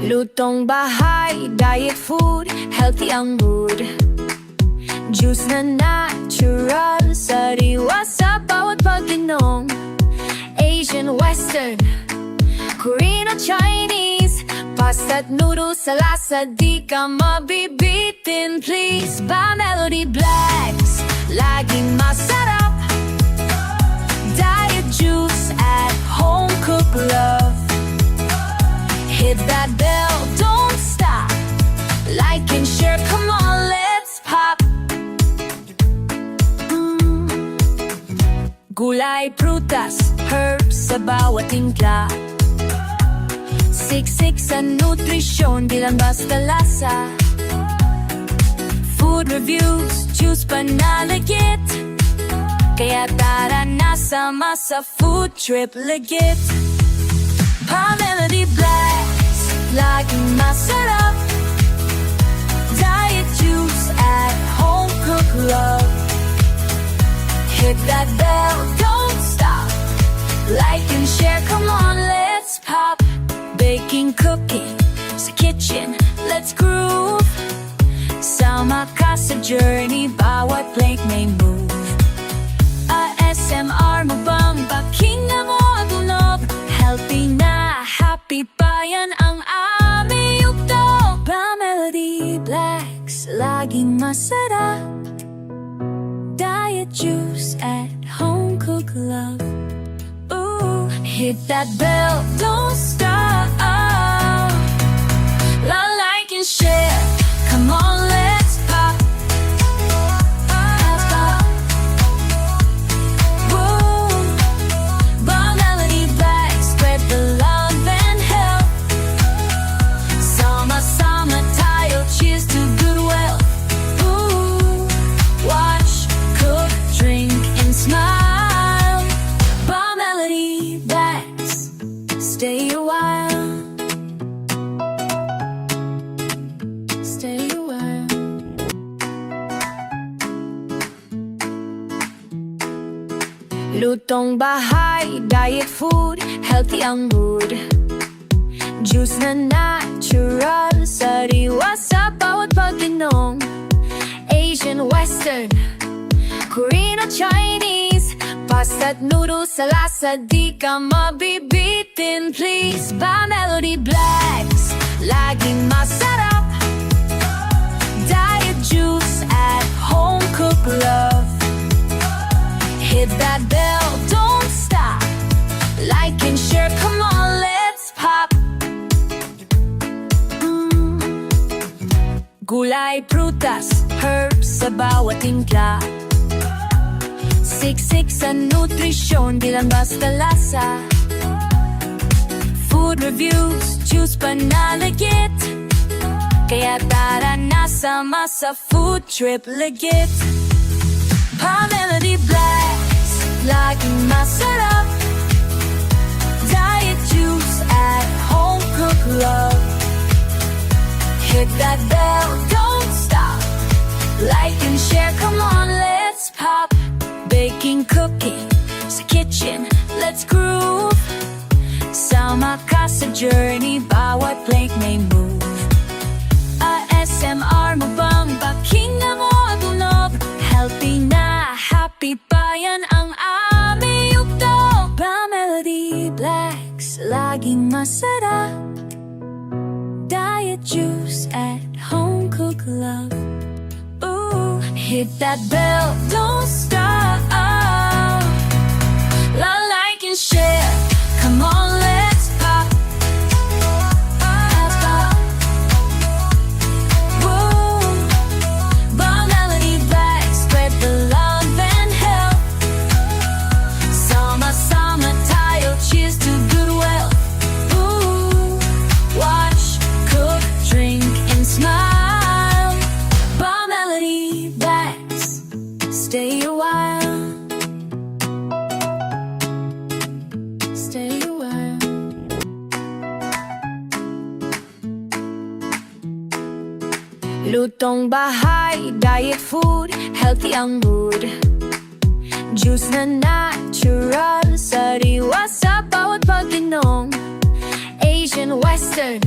Lutong bahay, diet food, healthy ang mood. Juice na natural, sariwa sa bawat pag-inom. Asian, Western, Korean o Chinese, pasta't noodles sa lasa, di ka mabibitin. Please, ba Melody Blacks, laging masarap. Diet juice at home, cook love. Hit that bell, don't stop. Like and share, come on, let's pop. Gulay, prutas, herbs sa bawat timpla. Siksik sa nutrisyon, di lang basta lasa. Food reviews, juice panalagit. Kaya tara na sama sa food trip legit. Pa-Melody Blacks, laging masarap. Diet juice at home, cook love. Hit that bell, don't stop. Like and share, come on, let's pop. Baking, cooking, sa kitchen, let's groove. Sama ka sa journey, bawat plate may move. ASMR mo bang pakinggan mo ang tunog? Healthy na, happy pa yan ang aming yugto. Pa-Melody Blacks, laging masarap. Diet juice at home, cook love. Ooh, hit that bell, don't stop. Like and share, come on, let's pop. Let's pop. Woo, Pa-Melody Blacks, spread the love and health. Sama-sama tayo, cheers to good wealth. Ooh, watch, cook, drink, and smile. Pa-Melody Blacks, stay a while. Stay a while. Lutong bahay, diet food, healthy ang mood. Juice na natural, sariwa sa bawat pag-inom. Asian, Western, Korean o Chinese, pasta't noodles sa lasa, di ka mabibitin. Please, ba Melody Blacks, laging masarap. Diet juice at home, cook love. Hit that bell, don't stop. Like and share, come on, let's pop. Gulay, prutas, herbs sa bawat timpla. Siksik sa nutrisyon, di lang basta lasa. Food reviews, juice panalagit. Kaya tara na sama sa food trip legit. Pa-Melody Blacks, laging masarap. Diet juice at home, cook love. Hit that bell, don't stop. Like and share, come on, let's pop. Baking, cooking, sa kitchen, let's groove. Sama ka sa journey, bawat plate may move. ASMR mo bang pakinggan mo ang tunog? Healthy na, happy pa yan ang aming yugto. Pa-Melody Blacks, laging masarap. Diet juice at home, cook love. Ooh, hit that bell, don't stop. Like and share, come on, let's pop. Let's pop. Woo, Pa-Melody Blacks, spread the love and health. Sama-sama tayo, cheers to good wealth. Ooh, watch, cook, drink, and smile. Pa-Melody Blacks, stay a while. Stay a while. Lutong bahay, diet food, healthy ang mood. Juice na natural, sariwa sa bawat pag-inom. Asian, Western,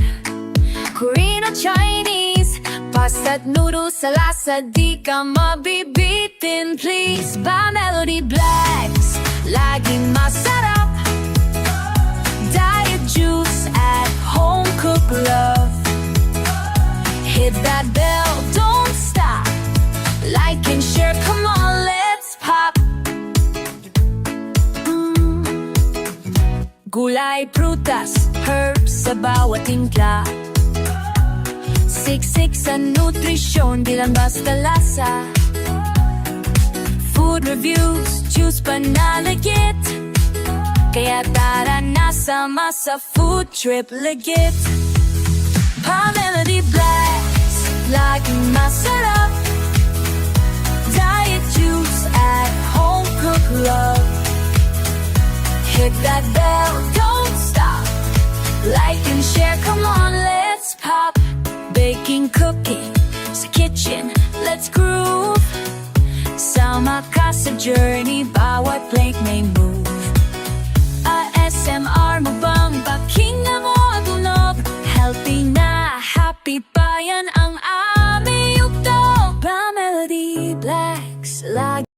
Korean o Chinese, pasta't noodles sa lasa, di ka mabibitin. Please, ba Melody Blacks, laging masarap. Diet juice at home, cook love. Hit that bell, don't stop. Like and share, come on, let's pop. Gulay, prutas, herbs sa bawat timpla. Siksik sa nutrisyon, di lang basta lasa. Food reviews, juice panalagit. Kaya tara na sama sa food trip legit. Pa Melody Blacks, laging masarap. Diet juice at home, cook love. Hit that bell, don't stop. Like and share, come on, let's pop. Baking, cooking, sa kitchen, let's groove. Sama ka sa journey, bawat plate may